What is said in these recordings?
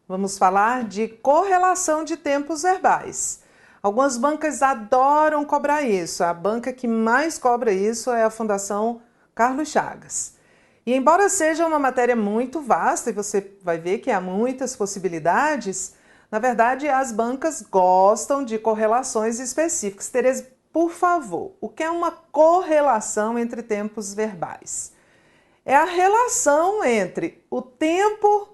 Vamos falar de correlação de tempos verbais. Algumas bancas adoram cobrar isso. A banca que mais cobra isso é a Fundação Carlos Chagas. E embora seja uma matéria muito vasta, e você vai ver que há muitas possibilidades, na verdade as bancas gostam de correlações específicas. Tereza, por favor, o que é uma correlação entre tempos verbais? É a relação entre o tempo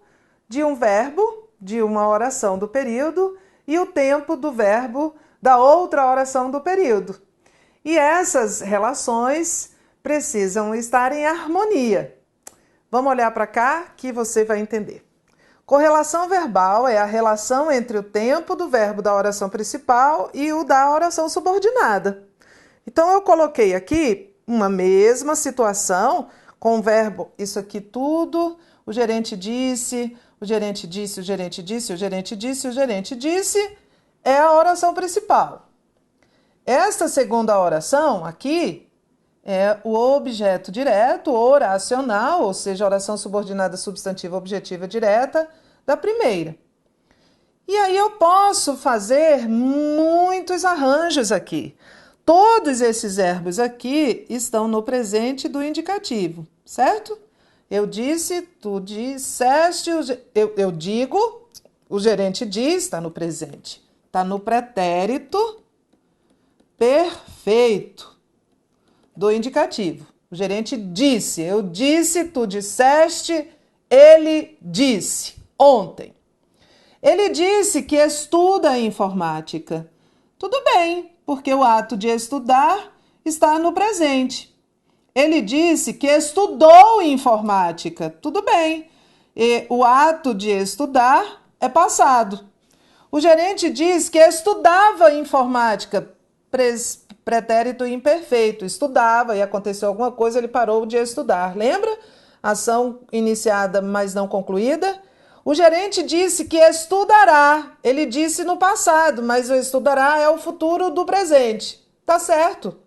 de um verbo, de uma oração do período, e o tempo do verbo da outra oração do período. E essas relações precisam estar em harmonia. Vamos olhar para cá que você vai entender. Correlação verbal é a relação entre o tempo do verbo da oração principal e o da oração subordinada. Então eu coloquei aqui uma mesma situação com o verbo isso aqui tudo, o gerente disse, o gerente disse, o gerente disse, o gerente disse, o gerente disse, é a oração principal. Esta segunda oração aqui é o objeto direto, oracional, ou seja, oração subordinada substantiva objetiva direta da primeira. E aí eu posso fazer muitos arranjos aqui. Todos esses verbos aqui estão no presente do indicativo, certo? Eu disse, tu disseste, eu digo, o gerente diz, está no presente. Está no pretérito perfeito do indicativo. O gerente disse, eu disse, tu disseste, ele disse, ontem. Ele disse que estuda informática. Tudo bem, porque o ato de estudar está no presente. Ele disse que estudou informática. Tudo bem, e o ato de estudar é passado. O gerente diz que estudava informática, pretérito imperfeito, estudava e aconteceu alguma coisa, ele parou de estudar. Lembra? Ação iniciada, mas não concluída. O gerente disse que estudará. Ele disse no passado, mas o estudará é o futuro do presente. Tá certo.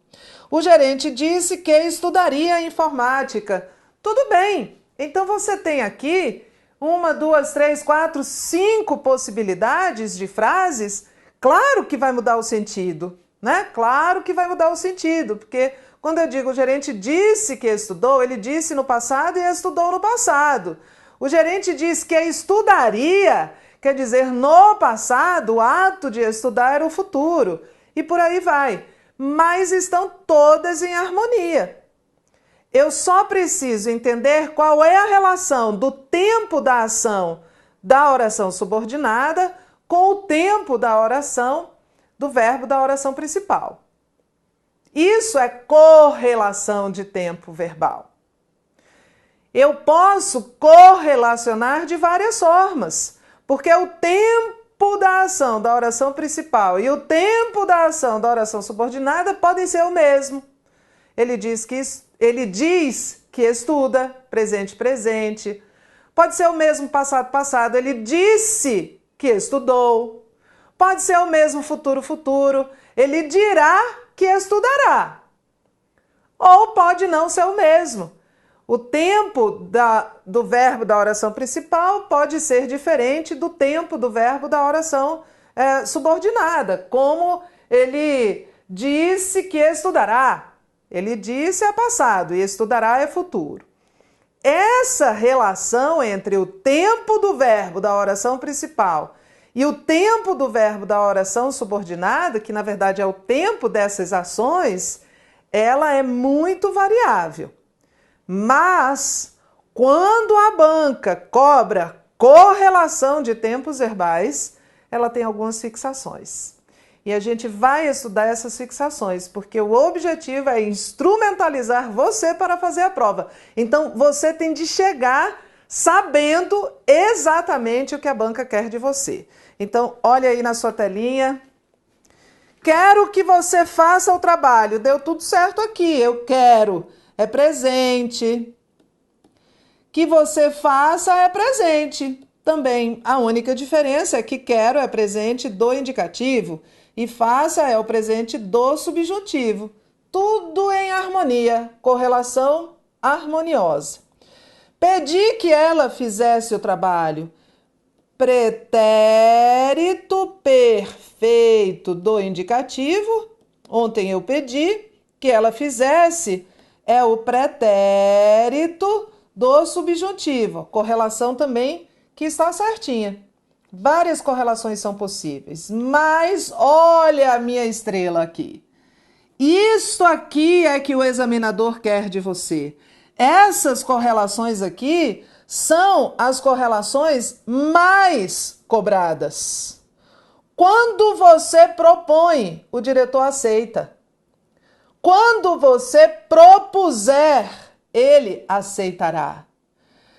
O gerente disse que estudaria informática. Tudo bem. Então você tem aqui 1, 2, 3, 4, 5 possibilidades de frases. Claro que vai mudar o sentido, né? Claro que vai mudar o sentido, porque quando eu digo o gerente disse que estudou, ele disse no passado e estudou no passado. O gerente diz que estudaria, quer dizer, no passado, o ato de estudar era o futuro. E por aí vai. Mas estão todas em harmonia. Eu só preciso entender qual é a relação do tempo da ação da oração subordinada com o tempo da oração do verbo da oração principal. Isso é correlação de tempo verbal. Eu posso correlacionar de várias formas, porque o tempo da ação da oração principal e o tempo da ação da oração subordinada podem ser o mesmo. Ele diz que estuda, presente, presente. Pode ser o mesmo passado, passado. Ele disse que estudou. Pode ser o mesmo futuro, futuro. Ele dirá que estudará. Ou pode não ser o mesmo. O tempo do verbo da oração principal pode ser diferente do tempo do verbo da oração subordinada, como ele disse que estudará. Ele disse é passado e estudará é futuro. Essa relação entre o tempo do verbo da oração principal e o tempo do verbo da oração subordinada, que na verdade é o tempo dessas ações, ela é muito variável. Mas, quando a banca cobra correlação de tempos verbais, ela tem algumas fixações. E a gente vai estudar essas fixações, porque o objetivo é instrumentalizar você para fazer a prova. Então, você tem de chegar sabendo exatamente o que a banca quer de você. Então, olha aí na sua telinha. Quero que você faça o trabalho. Deu tudo certo aqui. Eu quero. É presente. Que você faça é presente. Também a única diferença é que quero é presente do indicativo e faça é o presente do subjuntivo. Tudo em harmonia, correlação harmoniosa. Pedi que ela fizesse o trabalho. pretérito perfeito do indicativo. Ontem eu pedi que ela fizesse o pretérito do subjuntivo. Correlação também que está certinha. Várias correlações são possíveis, mas olha a minha estrela aqui. Isso aqui é que o examinador quer de você. Essas correlações aqui são as correlações mais cobradas. Quando você propõe, o diretor aceita. Quando você propuser, ele aceitará.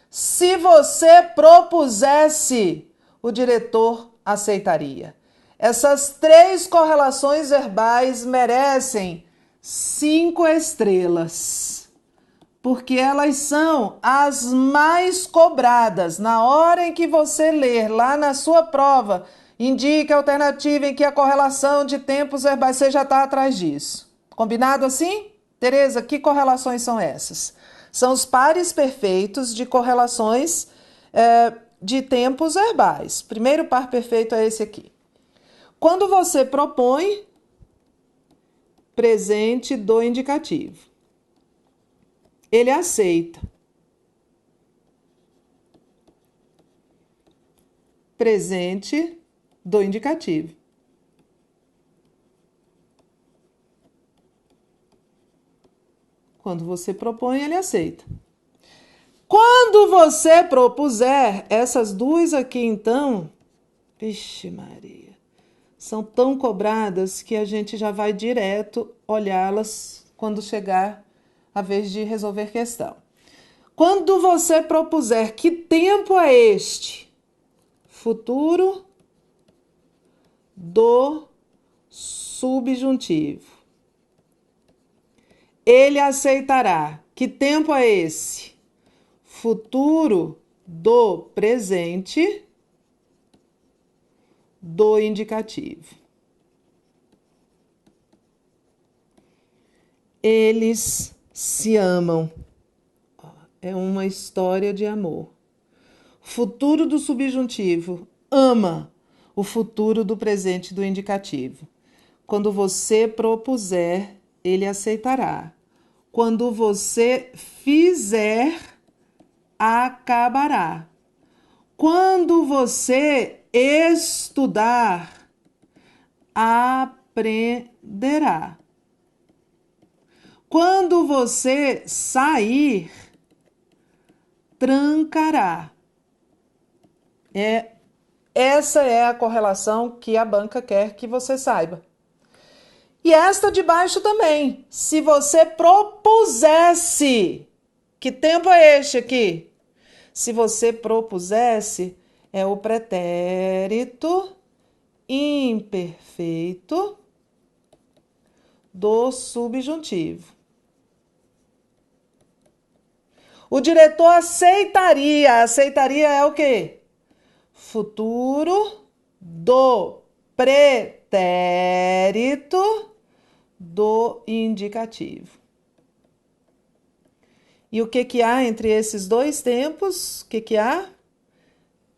Se você propusesse, o diretor aceitaria. Essas 3 correlações verbais merecem 5 estrelas, porque elas são as mais cobradas. Na hora em que você ler lá na sua prova, indique a alternativa em que a correlação de tempos verbais, você já está atrás disso. Combinado assim? Tereza, que correlações são essas? São os pares perfeitos de correlações de tempos verbais. Primeiro par perfeito é esse aqui. Quando você propõe presente do indicativo, ele aceita. Presente do indicativo. Quando você propõe, ele aceita. Quando você propuser, essas 2 aqui, então, vixe Maria, são tão cobradas que a gente já vai direto olhá-las quando chegar a vez de resolver questão. Quando você propuser, que tempo é este? Futuro do subjuntivo. Ele aceitará. Que tempo é esse? Futuro do presente do indicativo. Eles se amam. É uma história de amor. Futuro do subjuntivo ama o futuro do presente do indicativo. Quando você propuser, ele aceitará. Quando você fizer, acabará. Quando você estudar, aprenderá. Quando você sair, trancará. Essa é a correlação que a banca quer que você saiba. E esta de baixo também. Se você propusesse, que tempo é este aqui? Se você propusesse, é o pretérito imperfeito do subjuntivo. O diretor aceitaria. Aceitaria é o quê? Futuro do pretérito do indicativo. E o que há entre esses 2 tempos? O que há?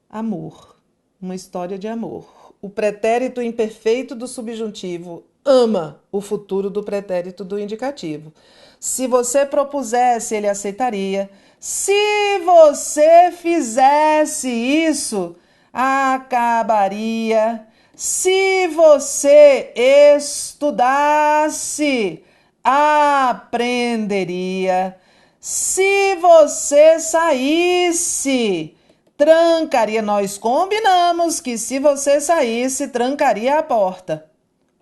Amor. Uma história de amor. O pretérito imperfeito do subjuntivo ama o futuro do pretérito do indicativo. Se você propusesse, ele aceitaria. Se você fizesse isso, acabaria. Se você estudasse, aprenderia. Se você saísse, trancaria. Nós combinamos que se você saísse, trancaria a porta.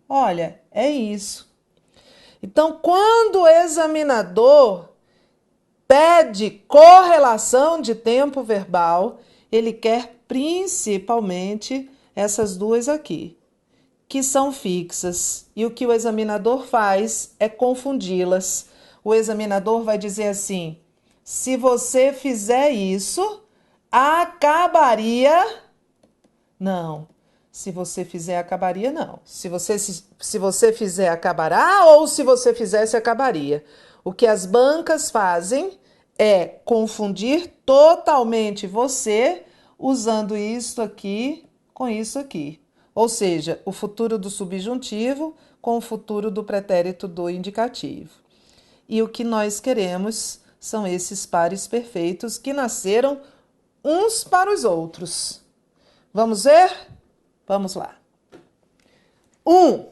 Olha, é isso. Então, quando o examinador pede correlação de tempo verbal, ele quer principalmente essas 2 aqui, que são fixas. E o que o examinador faz é confundi-las. O examinador vai dizer assim: se você fizer isso, acabaria. Não. Se você fizer, acabaria, não. Se você fizer, acabará, ou se você fizesse, acabaria. O que as bancas fazem é confundir totalmente você usando isto aqui com isso aqui. Ou seja, o futuro do subjuntivo com o futuro do pretérito do indicativo. E o que nós queremos são esses pares perfeitos que nasceram uns para os outros. Vamos ver? Vamos lá. 1.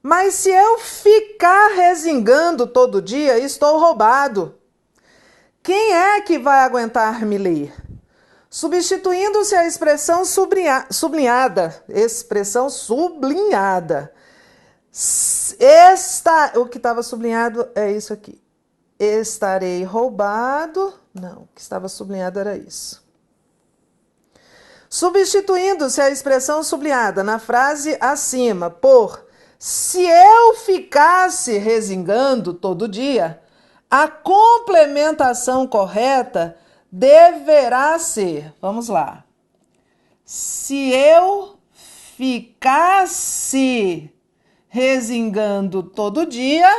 Mas se eu ficar resingando todo dia, estou roubado. Quem é que vai aguentar me ler? Substituindo-se a expressão sublinhada. Expressão sublinhada. O que estava sublinhado é isso aqui. Estarei roubado. Não, o que estava sublinhado era isso. Substituindo-se a expressão sublinhada na frase acima por se eu ficasse resingando todo dia, a complementação correta deverá ser, vamos lá, se eu ficasse resingando todo dia,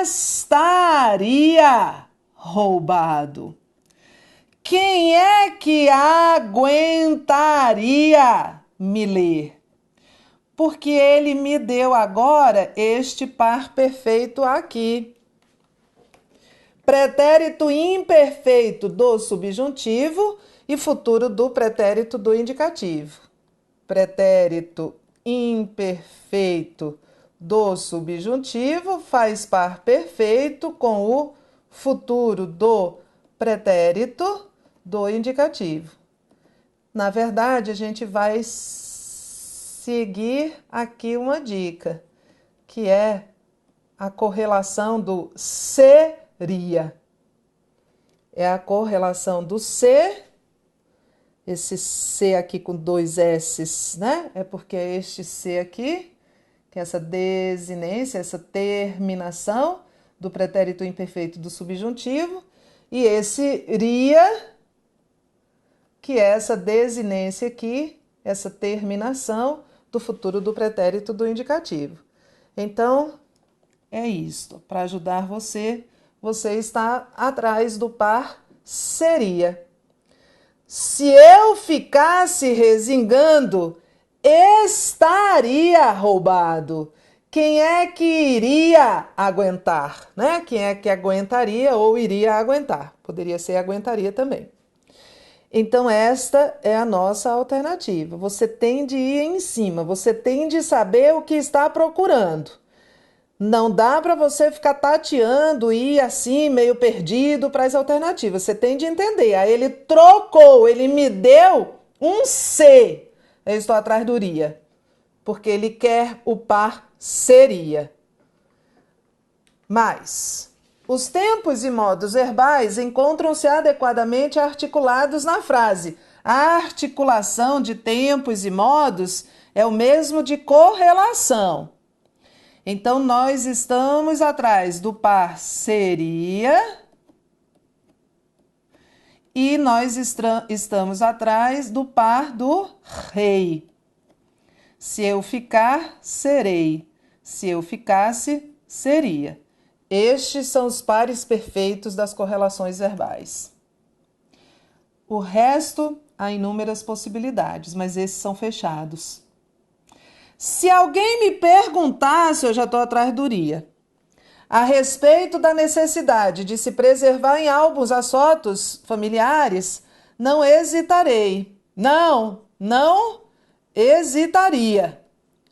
estaria roubado. Quem é que aguentaria me ler? Porque ele me deu agora este par perfeito aqui. Pretérito imperfeito do subjuntivo e futuro do pretérito do indicativo. Pretérito imperfeito do subjuntivo faz par perfeito com o futuro do pretérito do indicativo. Na verdade, a gente vai seguir aqui uma dica, que é a correlação do seria. É a correlação do ser, esse C aqui com 2 S's, né? É porque é este C aqui, que é essa desinência, essa terminação do pretérito imperfeito do subjuntivo, e esse ria, que é essa desinência aqui, essa terminação do futuro do pretérito do indicativo. Então, é isto. Para ajudar você, você está atrás do par seria. Se eu ficasse resingando, estaria roubado. Quem é que iria aguentar, né? Quem é que aguentaria ou iria aguentar? Poderia ser aguentaria também. Então, esta é a nossa alternativa. Você tem de ir em cima, você tem de saber o que está procurando. Não dá para você ficar tateando e ir assim, meio perdido para as alternativas. Você tem de entender. Aí ele trocou, ele me deu um C. Eu estou atrás do iria, porque ele quer o par seria. Mas os tempos e modos verbais encontram-se adequadamente articulados na frase. A articulação de tempos e modos é o mesmo de correlação. Então, nós estamos atrás do par seria e nós estamos atrás do par do rei. Se eu ficar, serei. Se eu ficasse, seria. Estes são os pares perfeitos das correlações verbais. O resto, há inúmeras possibilidades, mas esses são fechados. Se alguém me perguntasse, eu já estou atrás do iria, a respeito da necessidade de se preservar em álbuns as fotos familiares, não hesitarei. Não hesitaria.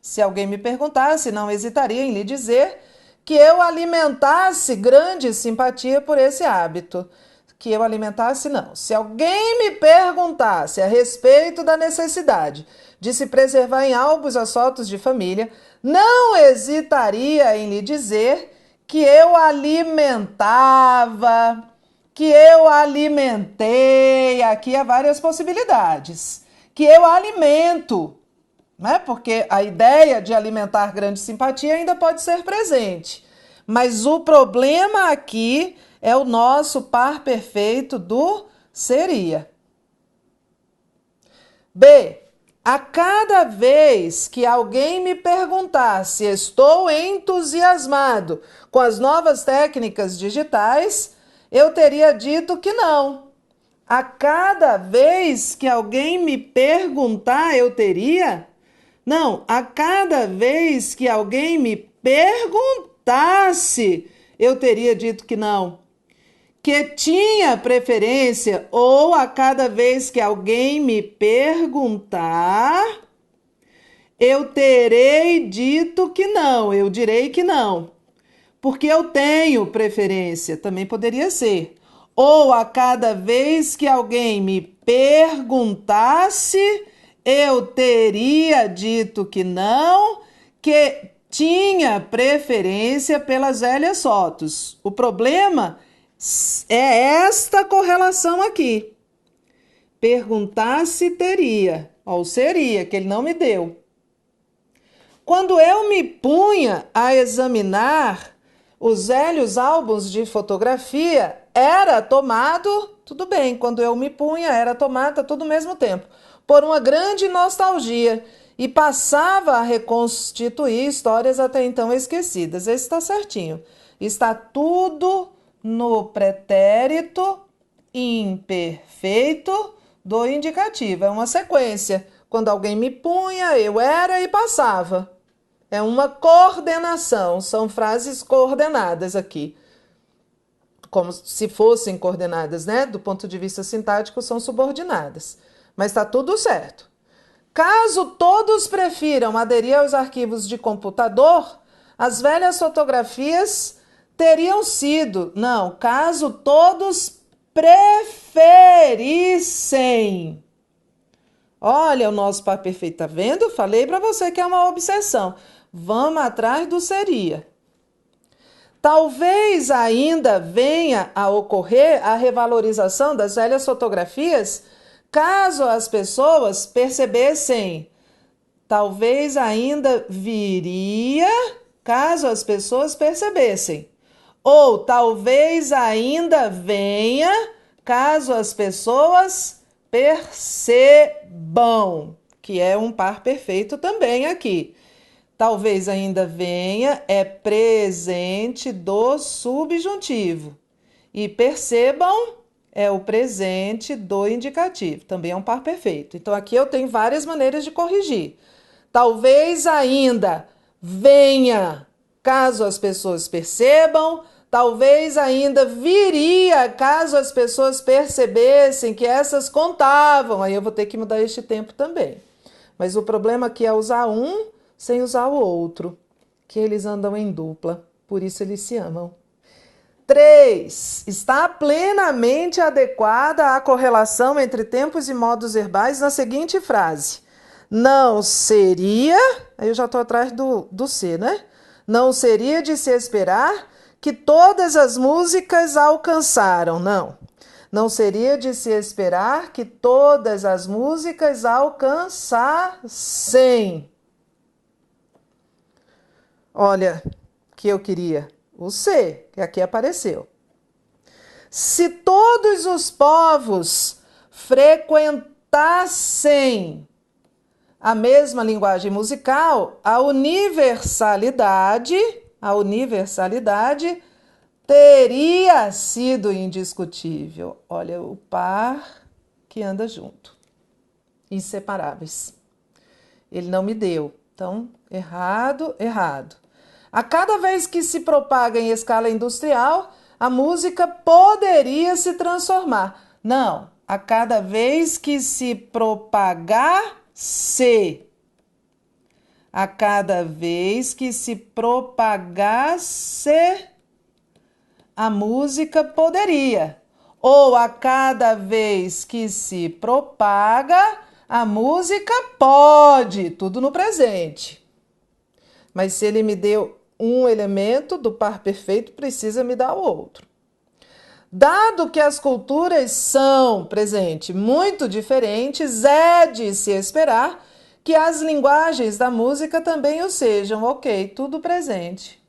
Se alguém me perguntasse, não hesitaria em lhe dizer que eu alimentasse grande simpatia por esse hábito. Que eu alimentasse, não. Se alguém me perguntasse a respeito da necessidade de se preservar em álbuns as fotos de família, não hesitaria em lhe dizer que eu alimentava, que eu alimentei, aqui há várias possibilidades, que eu alimento, né? Porque a ideia de alimentar grande simpatia ainda pode ser presente, mas o problema aqui é o nosso par perfeito do seria. B. A cada vez que alguém me perguntar se estou entusiasmado com as novas técnicas digitais, eu teria dito que não. A cada vez que alguém me perguntar, eu teria? Não, a cada vez que alguém me perguntasse, eu teria dito que não. Que tinha preferência, ou a cada vez que alguém me perguntar, eu terei dito que não, eu direi que não. Porque eu tenho preferência, também poderia ser. Ou a cada vez que alguém me perguntasse, eu teria dito que não, que tinha preferência pelas velhas fotos. O problema é esta correlação aqui. Perguntasse teria, ou seria, que ele não me deu. Quando eu me punha a examinar os velhos álbuns de fotografia, era tomado, tudo bem, quando eu me punha, era tomada tudo ao mesmo tempo, por uma grande nostalgia e passava a reconstituir histórias até então esquecidas. Esse está certinho. Está tudo no pretérito imperfeito do indicativo. É uma sequência. Quando alguém me punha, eu era e passava. É uma coordenação, são frases coordenadas aqui. Como se fossem coordenadas, né? Do ponto de vista sintático, são subordinadas. Mas está tudo certo. Caso todos prefiram aderir aos arquivos de computador, as velhas fotografias teriam sido... Não, caso todos preferissem. Olha o nosso par perfeito, tá vendo? Falei para você que é uma obsessão. Vamos atrás do seria. Talvez ainda venha a ocorrer a revalorização das velhas fotografias, caso as pessoas percebessem. Talvez ainda viria, caso as pessoas percebessem. Ou talvez ainda venha, caso as pessoas percebam, que é um par perfeito também aqui. Talvez ainda venha, é presente do subjuntivo. E percebam, é o presente do indicativo. Também é um par perfeito. Então, aqui eu tenho várias maneiras de corrigir. Talvez ainda venha, caso as pessoas percebam. Talvez ainda viria, caso as pessoas percebessem que essas contavam. Aí eu vou ter que mudar este tempo também. Mas o problema aqui é usar um sem usar o outro, que eles andam em dupla, por isso eles se amam. 3. Está plenamente adequada a correlação entre tempos e modos verbais na seguinte frase. Não seria, aí eu já estou atrás do C, né? Não seria de se esperar que todas as músicas alcançaram, não. Não seria de se esperar que todas as músicas alcançassem. Olha, que eu queria o C, que aqui apareceu. Se todos os povos frequentassem a mesma linguagem musical, a universalidade teria sido indiscutível. Olha, o par que anda junto, inseparáveis. Ele não me deu, então, errado, errado. A cada vez que se propaga em escala industrial, a música poderia se transformar. Não, a cada vez que se propagasse. A cada vez que se propagasse, a música poderia. Ou a cada vez que se propaga, a música pode. Tudo no presente. Mas se ele me deu um elemento do par perfeito, precisa me dar o outro. Dado que as culturas são, presente, muito diferentes, é de se esperar que as linguagens da música também o sejam. Ok, tudo presente.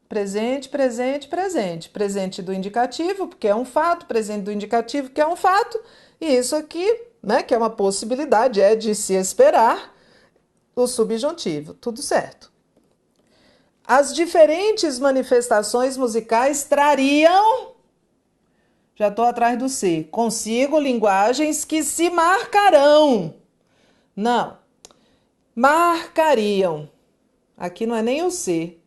Presente, presente, presente. Presente do indicativo, porque é um fato. Presente do indicativo, que é um fato. E isso aqui, né, que é uma possibilidade, é de se esperar o subjuntivo. Tudo certo. As diferentes manifestações musicais trariam Já estou atrás do C. Consigo linguagens que se marcarão. Não. Marcariam. Aqui não é nem o C.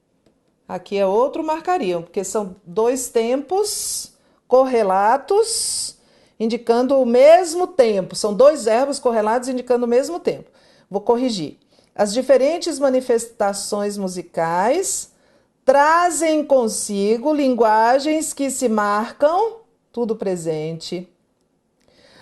Aqui é outro marcariam, porque são dois tempos correlatos indicando o mesmo tempo. São dois verbos correlatos indicando o mesmo tempo. Vou corrigir. As diferentes manifestações musicais trazem consigo linguagens que se marcam, tudo presente.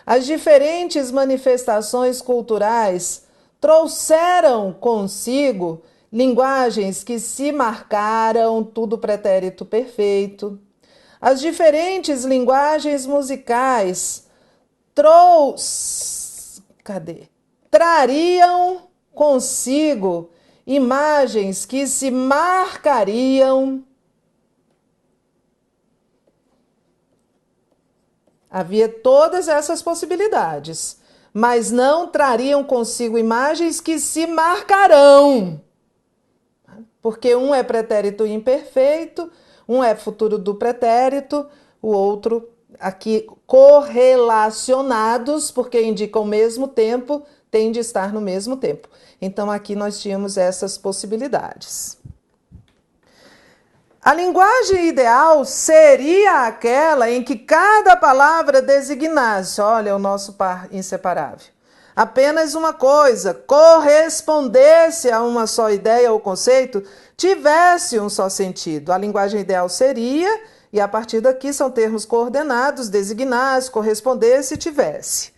As diferentes manifestações culturais trouxeram consigo linguagens que se marcaram, tudo pretérito perfeito. As diferentes linguagens musicais trariam consigo imagens que se marcariam. Havia todas essas possibilidades, mas não trariam consigo imagens que se marcarão. Porque um é pretérito imperfeito, um é futuro do pretérito, o outro aqui correlacionados, porque indicam o mesmo tempo, tem de estar no mesmo tempo. Então aqui nós tínhamos essas possibilidades. A linguagem ideal seria aquela em que cada palavra designasse, olha o nosso par inseparável, apenas uma coisa, correspondesse a uma só ideia ou conceito, tivesse um só sentido. A linguagem ideal seria, e a partir daqui são termos coordenados, designasse, correspondesse e tivesse.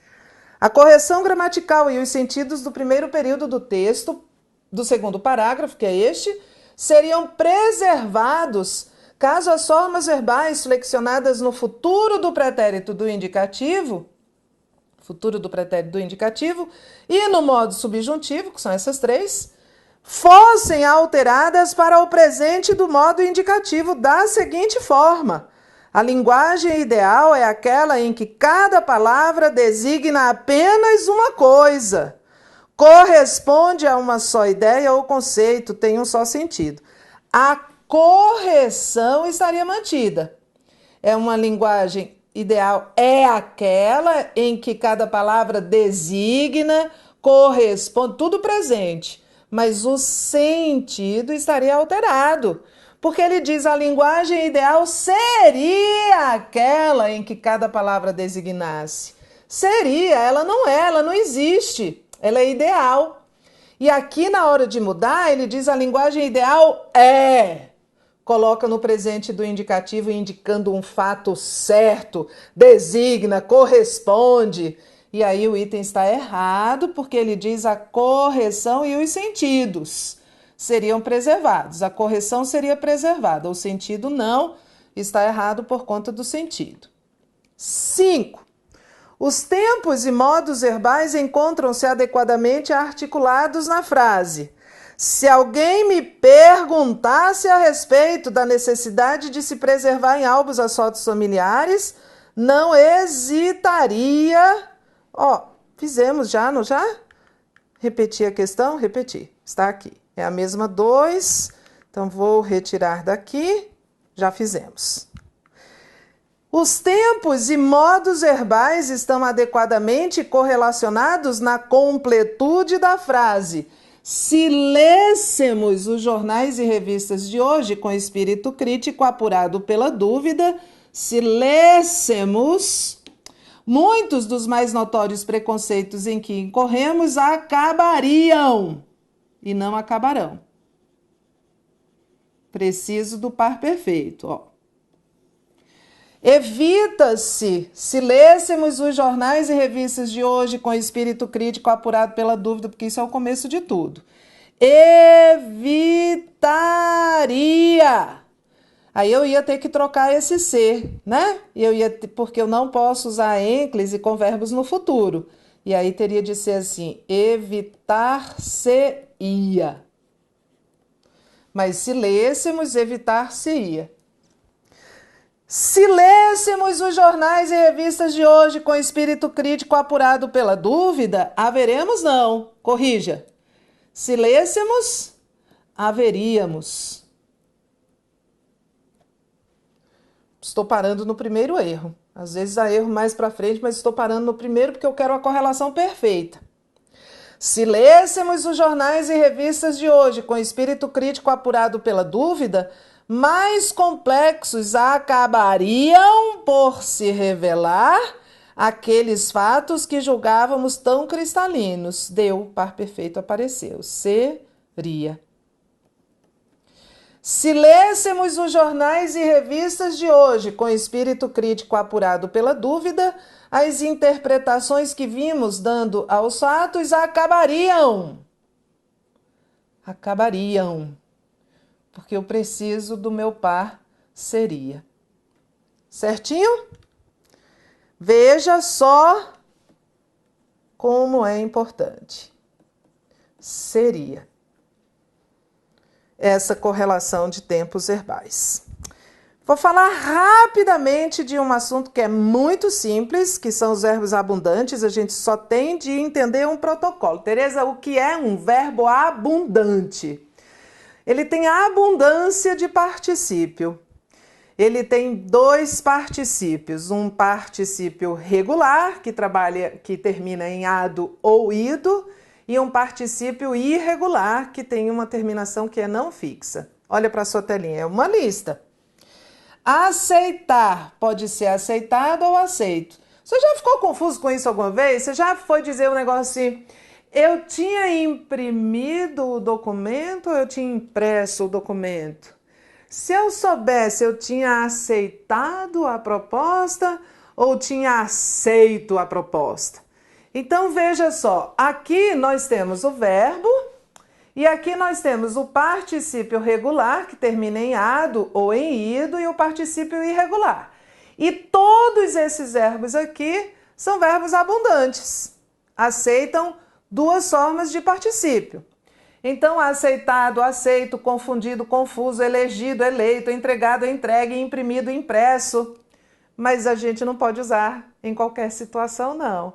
A correção gramatical e os sentidos do primeiro período do texto, do segundo parágrafo, que é este, seriam preservados caso as formas verbais flexionadas no futuro do pretérito do indicativo, e no modo subjuntivo, que são essas três, fossem alteradas para o presente do modo indicativo da seguinte forma: a linguagem ideal é aquela em que cada palavra designa apenas uma coisa, corresponde a uma só ideia ou conceito, tem um só sentido. A correção estaria mantida. É uma linguagem ideal, é aquela em que cada palavra designa, corresponde, tudo presente, mas o sentido estaria alterado. Porque ele diz a linguagem ideal seria aquela em que cada palavra designasse. Seria, ela não existe. Ela é ideal. E aqui, na hora de mudar, ele diz a linguagem ideal é. Coloca no presente do indicativo indicando um fato certo, designa, corresponde. E aí o item está errado porque ele diz a correção e os sentidos seriam preservados. A correção seria preservada, o sentido não, está errado por conta do sentido. 5. Os tempos e modos verbais encontram-se adequadamente articulados na frase. Se alguém me perguntasse a respeito da necessidade de se preservar em álbuns as fotos familiares, não hesitaria. Fizemos já, não já? Repetir a questão? Repetir. Está aqui. É a mesma 2. Então, vou retirar daqui. Já fizemos. Os tempos e modos verbais estão adequadamente correlacionados na completude da frase. Se lêssemos os jornais e revistas de hoje com espírito crítico apurado pela dúvida, se lêssemos, muitos dos mais notórios preconceitos em que incorremos acabariam e não acabarão. Preciso do par perfeito, Evita-se, se lêssemos os jornais e revistas de hoje com espírito crítico apurado pela dúvida, porque isso é o começo de tudo. Evitaria. Aí eu ia ter que trocar esse ser, né? Porque eu não posso usar ênclise com verbos no futuro. E aí teria de ser assim, evitar-se-ia. Mas se lêssemos, evitar-se-ia. Se lêssemos os jornais e revistas de hoje com espírito crítico apurado pela dúvida, haveremos não. Corrija. Se lêssemos, haveríamos. Estou parando no primeiro erro. Às vezes há erro mais para frente, mas estou parando no primeiro porque eu quero a correlação perfeita. Se lêssemos os jornais e revistas de hoje com espírito crítico apurado pela dúvida, mais complexos acabariam por se revelar aqueles fatos que julgávamos tão cristalinos. Deu, par perfeito apareceu. Seria. Se lêssemos os jornais e revistas de hoje com espírito crítico apurado pela dúvida, as interpretações que vimos dando aos fatos acabariam. Porque eu preciso do meu par seria. Certinho? Veja só como é importante. Seria. Essa correlação de tempos verbais. Vou falar rapidamente de um assunto que é muito simples, que são os verbos abundantes. A gente só tem de entender um protocolo. Tereza, o que é um verbo abundante? Ele tem a abundância de particípio. Ele tem dois particípios, um particípio regular, que termina em ado ou ido, e um particípio irregular, que tem uma terminação que é não fixa. Olha para a sua telinha, é uma lista. Aceitar pode ser aceitado ou aceito. Você já ficou confuso com isso alguma vez? Você já foi dizer um negócio assim, eu tinha imprimido o documento ou eu tinha impresso o documento? Se eu soubesse, eu tinha aceitado a proposta ou tinha aceito a proposta? Então, veja só, aqui nós temos o verbo e aqui nós temos o particípio regular, que termina em ado ou em ido, e o particípio irregular. E todos esses verbos aqui são verbos abundantes. Aceitam duas formas de particípio. Então, aceitado, aceito, confundido, confuso, elegido, eleito, entregado, entregue, imprimido, impresso. Mas a gente não pode usar em qualquer situação, não.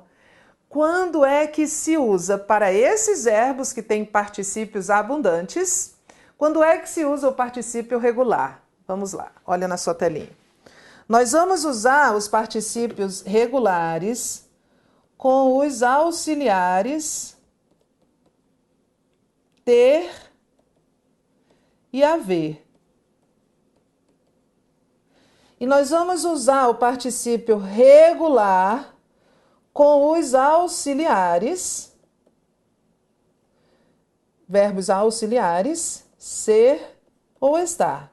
Quando é que se usa para esses verbos que têm particípios abundantes? Quando é que se usa o particípio regular? Vamos lá, olha na sua telinha. Nós vamos usar os particípios regulares com os auxiliares ter e haver. E nós vamos usar o particípio regular com os auxiliares, verbos auxiliares, ser ou estar.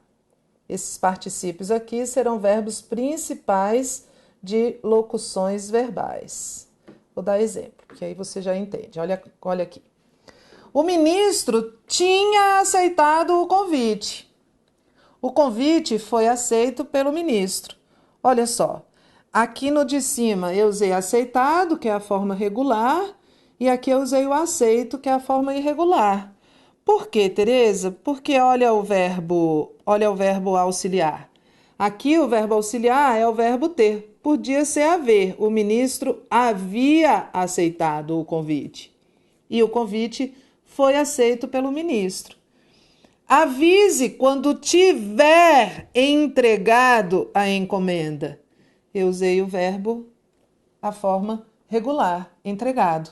Esses particípios aqui serão verbos principais de locuções verbais. Vou dar exemplo, que aí você já entende. Olha aqui. O ministro tinha aceitado o convite. O convite foi aceito pelo ministro. Olha só, aqui no de cima eu usei aceitado, que é a forma regular, e aqui eu usei o aceito, que é a forma irregular. Por quê, Tereza? Porque olha o verbo auxiliar. Aqui o verbo auxiliar é o verbo ter. Podia ser haver. O ministro havia aceitado o convite. E o convite foi aceito pelo ministro. Avise quando tiver entregado a encomenda. Eu usei o verbo, a forma regular, entregado.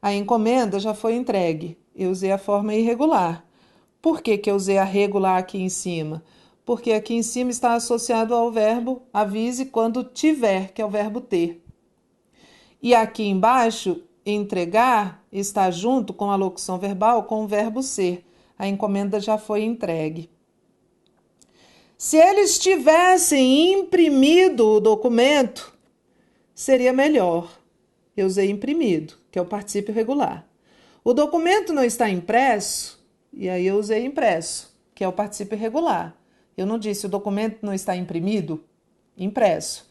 A encomenda já foi entregue. Eu usei a forma irregular. Por que eu usei a regular aqui em cima? Porque aqui em cima está associado ao verbo avise quando tiver, que é o verbo ter. E aqui embaixo, entregar está junto com a locução verbal com o verbo ser. A encomenda já foi entregue. Se eles tivessem imprimido o documento, seria melhor. Eu usei imprimido, que é o particípio regular. O documento não está impresso, e aí eu usei impresso, que é o particípio irregular. Eu não disse o documento não está imprimido? Impresso.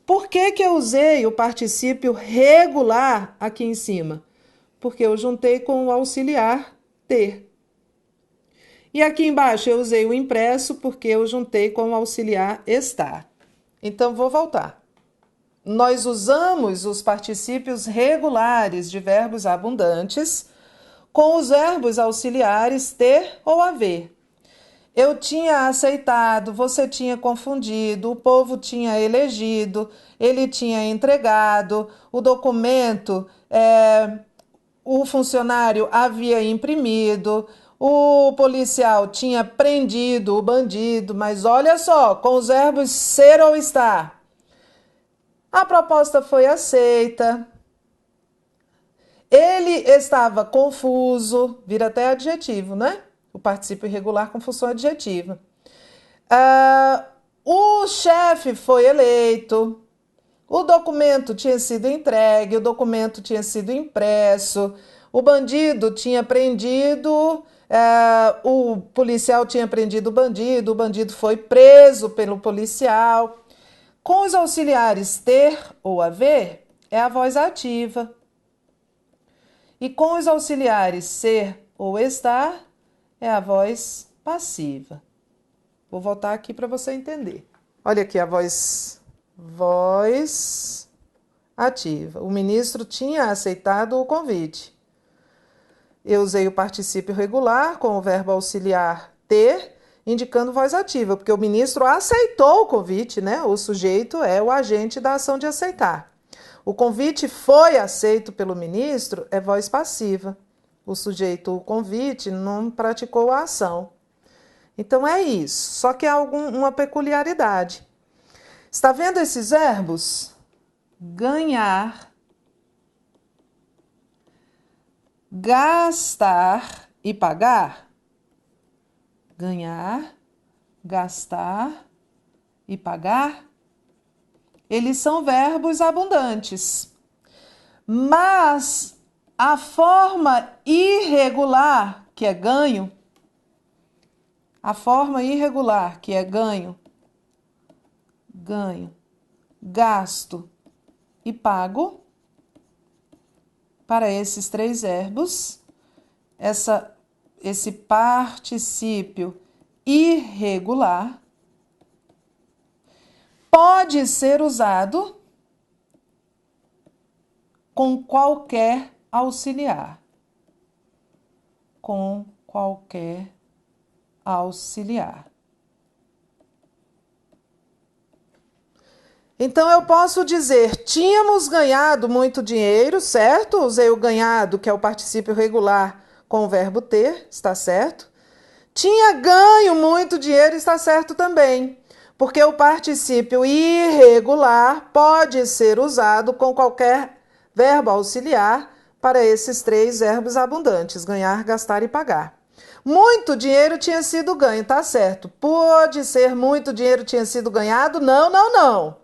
Por que eu usei o particípio regular aqui em cima? Porque eu juntei com o auxiliar ter. E aqui embaixo eu usei o impresso porque eu juntei com o auxiliar estar. Então, vou voltar. Nós usamos os particípios regulares de verbos abundantes com os verbos auxiliares ter ou haver. eu tinha aceitado, você tinha confundido, o povo tinha elegido, ele tinha entregado, o documento, o funcionário havia imprimido, o policial tinha prendido o bandido, mas olha só, com os verbos ser ou estar. A proposta foi aceita. Ele estava confuso, vira até adjetivo, né? O particípio irregular com função adjetiva. O chefe foi eleito, o documento tinha sido entregue, o documento tinha sido impresso, o bandido tinha prendido, o policial tinha prendido o bandido foi preso pelo policial. Com os auxiliares ter ou haver, é a voz ativa. E com os auxiliares ser ou estar, é a voz passiva. Vou voltar aqui para você entender. Olha aqui a voz ativa. O ministro tinha aceitado o convite. Eu usei o particípio regular com o verbo auxiliar ter, indicando voz ativa, porque o ministro aceitou o convite, né? O sujeito é o agente da ação de aceitar. O convite foi aceito pelo ministro, é voz passiva. O sujeito, o convite, não praticou a ação. Então é isso, só que há uma peculiaridade. Está vendo esses verbos? Ganhar, gastar e pagar. Ganhar, gastar e pagar. Eles são verbos abundantes. Mas a forma irregular, que é ganho, ganho, gasto e pago, para esses três verbos, esse particípio irregular pode ser usado com qualquer auxiliar. Com qualquer auxiliar. Então, eu posso dizer, tínhamos ganhado muito dinheiro, certo? Usei o ganhado, que é o particípio regular, com o verbo ter, está certo? Tinha ganho muito dinheiro, está certo também, porque o particípio irregular pode ser usado com qualquer verbo auxiliar para esses três verbos abundantes, ganhar, gastar e pagar. Muito dinheiro tinha sido ganho, tá certo? Pode ser muito dinheiro tinha sido ganhado? Não, não, não.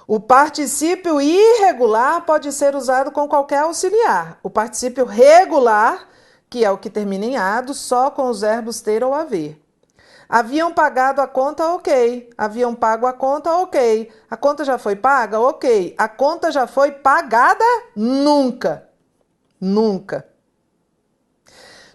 O particípio irregular pode ser usado com qualquer auxiliar. O particípio regular, que é o que termina em ado, só com os verbos ter ou haver. Haviam pagado a conta, ok. Haviam pago a conta, ok. A conta já foi paga, ok. A conta já foi pagada? Nunca. Nunca.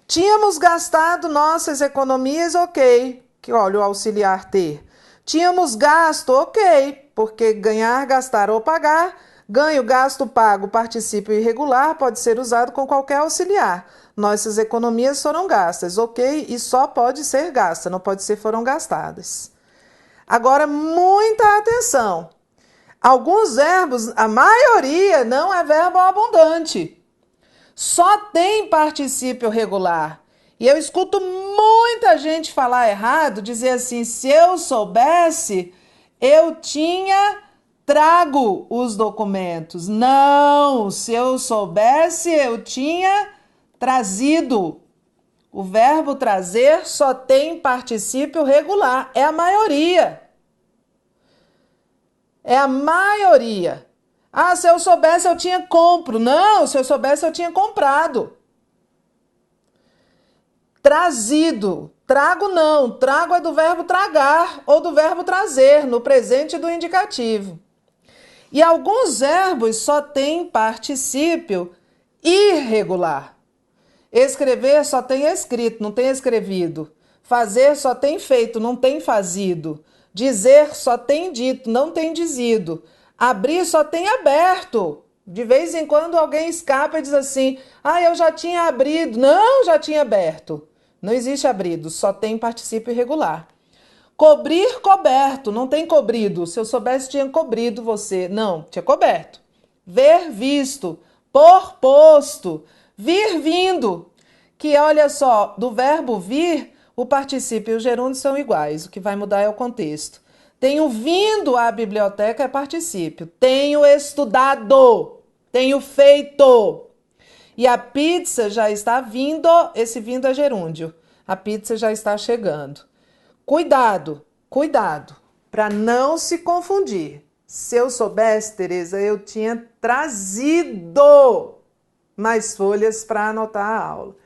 Tínhamos gastado nossas economias, ok. Que olha o auxiliar ter. Tínhamos gasto, ok. Porque ganhar, gastar ou pagar, ganho, gasto, pago, particípio irregular pode ser usado com qualquer auxiliar. Nossas economias foram gastas, ok? E só pode ser gasta, não pode ser foram gastadas. Agora, muita atenção. Alguns verbos, a maioria não é verbo abundante. Só tem particípio regular. E eu escuto muita gente falar errado, dizer assim, se eu soubesse, eu tinha trago os documentos. Não, se eu soubesse, eu tinha trazido. O verbo trazer só tem particípio regular, é a maioria. É a maioria. Ah, se eu soubesse, eu tinha compro. Não, se eu soubesse, eu tinha comprado. Trazido. Trago não. Trago é do verbo tragar ou do verbo trazer, no presente do indicativo. E alguns verbos só têm particípio irregular. Escrever só tem escrito, não tem escrevido. Fazer só tem feito, não tem fazido. Dizer só tem dito, não tem dizido. Abrir só tem aberto. De vez em quando alguém escapa e diz assim, ah, eu já tinha abrido. Não, já tinha aberto. Não existe abrido, só tem particípio irregular. Cobrir, coberto, não tem cobrido. Se eu soubesse, tinha cobrido você. Não, tinha coberto. Ver, visto. Por, posto. Vir, vindo. Que, olha só, do verbo vir, o particípio e o gerúndio são iguais. O que vai mudar é o contexto. Tenho vindo à biblioteca é particípio. Tenho estudado. Tenho feito. E a pizza já está vindo, esse vindo é gerúndio. A pizza já está chegando. Cuidado, cuidado, para não se confundir. Se eu soubesse, Tereza, eu tinha trazido mais folhas para anotar a aula.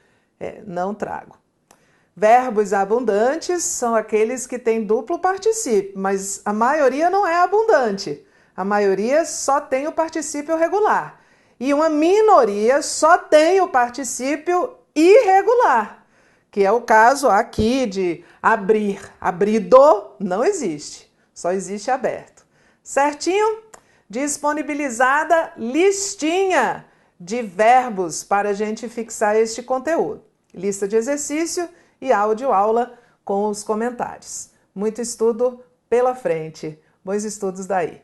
Não trago. Verbos abundantes são aqueles que têm duplo particípio, mas a maioria não é abundante. A maioria só tem o particípio regular. E uma minoria só tem o particípio irregular, que é o caso aqui de abrir. Abrido não existe, só existe aberto. Certinho? Disponibilizada listinha de verbos para a gente fixar este conteúdo. Lista de exercício e áudio-aula com os comentários. Muito estudo pela frente. Bons estudos daí.